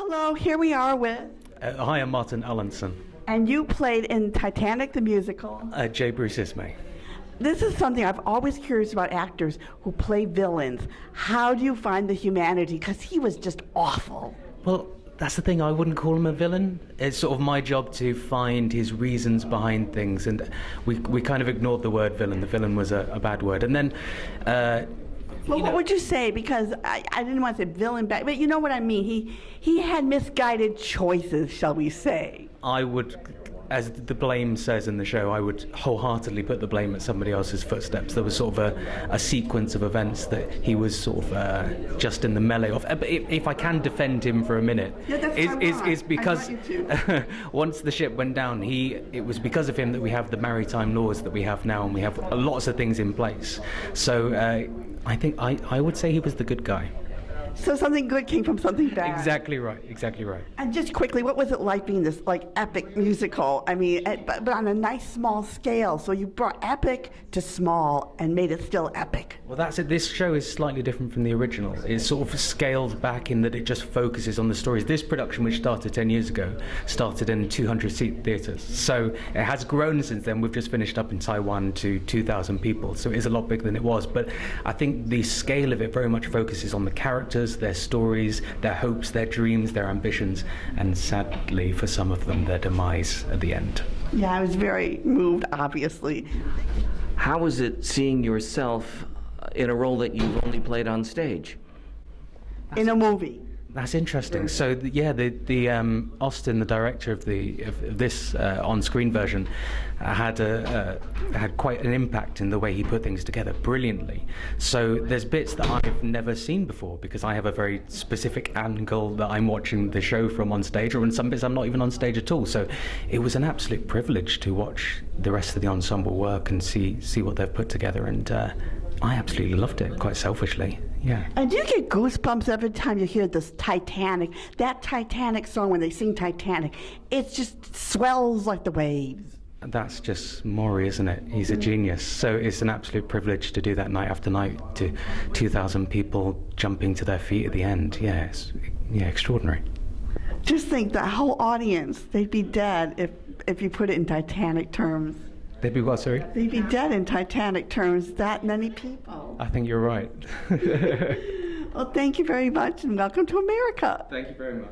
Hello, here we are with... Hi, I'm Martin Allanson. And you played in Titanic the Musical. J. Bruce Ismay. This is something I've always curious about actors who play villains. How do you find the humanity? Because he was just awful. Well, that's the thing, I wouldn't call him a villain. It's sort of my job to find his reasons behind things, and we kind of ignored the word villain. The villain was a bad word. And then... Well, what would you say? Because I didn't want to say villain back, but you know what I mean. He had misguided choices, shall we say. I would, as the blame says in the show, I would wholeheartedly put the blame at somebody else's footsteps. There was sort of a sequence of events that he was sort of just in the melee of. But if I can defend him for a minute, is because once the ship went down, it was because of him that we have the maritime laws that we have now, and we have lots of things in place. So I think I would say he was the good guy. So something good came from something bad. Exactly right. And just quickly, what was it like being this epic musical? I mean, but on a nice small scale. So you brought epic to small and made it still epic. Well, that's it. This show is slightly different from the original. It's sort of scaled back in that it just focuses on the stories. This production, which started 10 years ago, started in 200-seat theaters. So it has grown since then. We've just finished up in Taiwan to 2,000 people. So it is a lot bigger than it was. But I think the scale of it very much focuses on the characters, their stories, their hopes, their dreams, their ambitions, and sadly for some of them, their demise at the end. Yeah, I was very moved, obviously. How was it seeing yourself in a role that you've only played on stage? In a movie. That's interesting. So the Austin, the director of this on-screen version, had quite an impact in the way he put things together brilliantly. So there's bits that I've never seen before because I have a very specific angle that I'm watching the show from on stage, or in some bits I'm not even on stage at all. So it was an absolute privilege to watch the rest of the ensemble work and see what they've put together, and I absolutely loved it, quite selfishly. Yeah. And do you get goosebumps every time you hear this Titanic? That Titanic song, when they sing Titanic, it just swells like the waves. That's just Maury, isn't it? He's a genius. So it's an absolute privilege to do that night after night to 2,000 people jumping to their feet at the end. Yeah, it's extraordinary. Just think, the whole audience, they'd be dead if you put it in Titanic terms. They'd be what, sorry? They'd be dead in Titanic terms, that many people. I think you're right. Well, thank you very much, and welcome to America. Thank you very much.